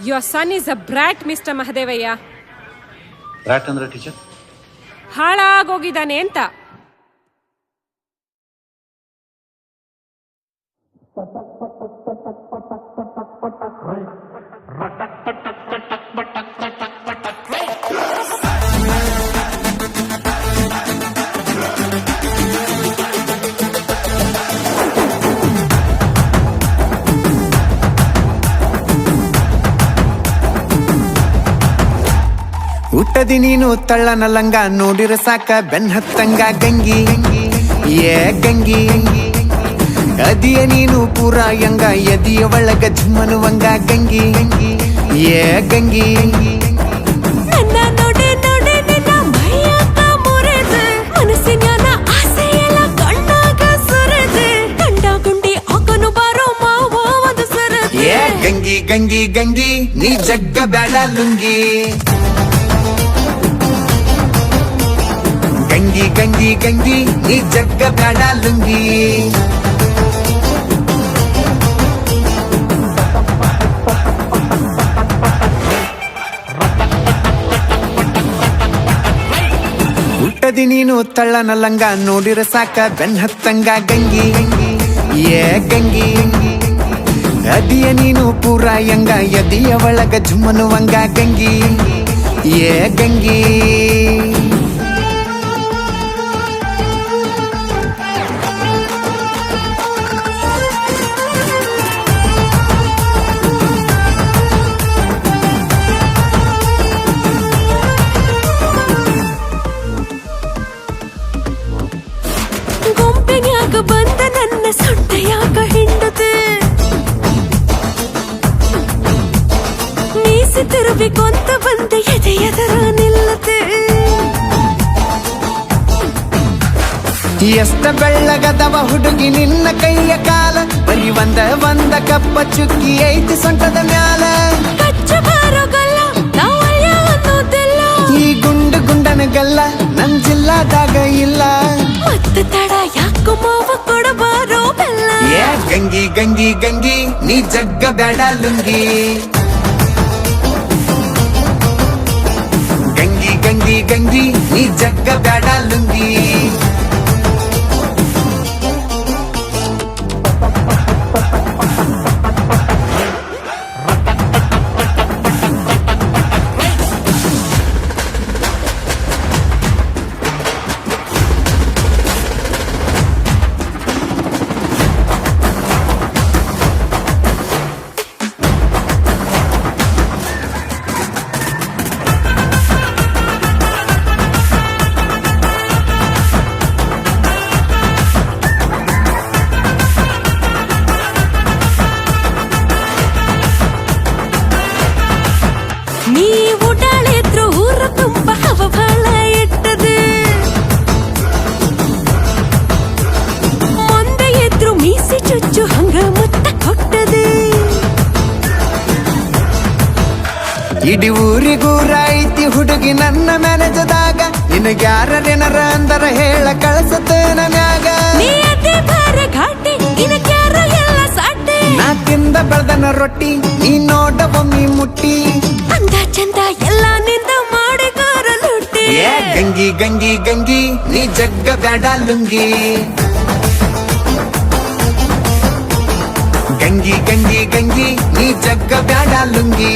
Your son is a brat, Mr. Mahadevaya. Brought ಅಂದ್ರೆ teacher? ಹಾಳಾಗೋಗಿದ್ದಾನೆ ಅಂತ. ಹುಟ್ಟದಿ ನೀನು ತಳ್ಳನ ಲಂಗ ನೋಡಿರ ಸಾಕ ಬೆನ್ ಹತ್ತಂಗ ಗಂಗಿ ಏ ಗಂಗಿ ಅದಿಯ ನೀನು ಪೂರ ಯಂಗ ಎದಿಯ ಒಳಗ ಝುಮ್ಮನುವಂಗ ಗಂಗಿ ಏ ಗಂಗಿ ನನ್ನ ನೋಡೆ ನೋಡೆ ನಿನ್ನ ಮೈಯಾಗ ಮುರಿದು ಮನಸ್ಸಿನ ಆಸೆ ಎಲ್ಲ ಕಣ್ಣಾಗ ಸುರಿದು ಗಂಡ ಗುಂಡಿ ಹಾಕನು ಬಾರೋ ಮಾವ ಒಂದು ಸರದು. ಏ ಗಂಗಿ ಗಂಗಿ ಗಂಗಿ ನೀ ಜಗ್ಗ ಬ್ಯಾಡ ಲುಂಗಿ ಗಂಗಿ ಗಂಗಿ ಗಂಗಿ ನೀ ಜಗ್ಗ ಬ್ಯಾಡ ಲುಂಗಿ ಹುಟ್ಟದಿ ನೀನು ತಳ್ಳನ ಲಂಗ ನೋಡಿರ ಸಾಕ ಬೆನ್ ಹತ್ತಂಗ ಗಂಗಿ ಏ ಗಂಗಿ ಅದಿಯ ನೀನು ಪೂರ ಯಂಗ ಎದಿಯ ಒಳಗ ಝುಮ್ಮನುವಂಗ ಗಂಗಿ ಏ ಗಂಗಿ ಗೊಂಬೆನ್ಯಾಗ ಬಂದ ನನ್ನ ಸೊಟ್ಟೆಯಾಗ ಹಿಂಡದೆ ಮೀಸೆ ತಿರುವಿಕೊಂತ ಬಂದ ಎದೆಯದರ ನಿಲ್ಲದೆ. ಎಷ್ಟ ಬೆಳ್ಳಗದವ ಹುಡುಗಿ ನಿನ್ನ ಕೈಯ ಕಾಲ ಬರೀ ಒಂದ ಕಪ್ಪ ಚುಕ್ಕಿ ಐತಿ ಸೊಂಟದ ಮ್ಯಾಲ ಕಚ್ಚ ಬಾರೋಗಲ್ಲ ನಾವಲ್ಯ ಅನ್ನೋದಿಲ್ಲ ಈ ಗುಂಡು ಗುಂಡನಗಲ್ಲ ನನ್ ಜಿಲ್ಲಾದಾಗ ಇಲ್ಲ ಮತ್ತೆ ತಡ ಯಾಕೋ ಮಾವ ಕೊಡಬಾರೋ ಬೆಲ್ಲ. ಏ ಗಂಗಿ ಗಂಗಿ ಗಂಗಿ ನೀ ಜಗ್ಗ ಬ್ಯಾಡ ಲುಂಗಿ ಗಂಗಿ ಗಂಗಿ ಗಂಗಿ ನೀ ಜಗ್ಗ ಬ್ಯಾಡ ಲುಂಗಿ ನೀ ಉಡಾಳಿದ್ರು ಊರ ತುಂಬ ಹವಭಾಳ ಇಟ್ಟದು ಮುಂದೆ ಎದ್ರು ಮೀಸೆ ಚುಚ್ಚು ಹಂಗ ಮುತ್ತ ಕೊಟ್ಟದು. ಇಡೀ ಊರಿಗೂರ ಐತಿ ಹುಡುಗಿ ನನ್ನ ಮ್ಯಾನೇಜದಾಗ ನಿನಗ್ಯಾರೇನರ ಅಂದರ ಹೇಳ ಕಳಸತೇನ ಮ್ಯಾಗ ನೀ ಅದೇ ಭಾರ ಘಾಟಿ ನಿನಗ್ಯಾರ ಎಲ್ಲ ಸಾಟಿ ನಾ ತಿಂದ ಬೆಳ್ದನ ರೊಟ್ಟಿ ನೀ ನೋಡ ಒಮ್ಮಿ ಮುಟ್ಟಿ ಅಂದ ಚಂದ ಎಲ್ಲ ನಿಂದ ಮಾಡಿಗಾರ ಲುಟ್ಟಿ. ಏ ಗಂಗಿ ಗಂಗಿ ಗಂಗಿ ನೀ ಜಗ್ಗ ಬ್ಯಾಡ ಲುಂಗಿ ಗಂಗಿ ಗಂಗಿ ಗಂಗಿ ನೀ ಜಗ್ಗ ಬ್ಯಾಡ ಲುಂಗಿ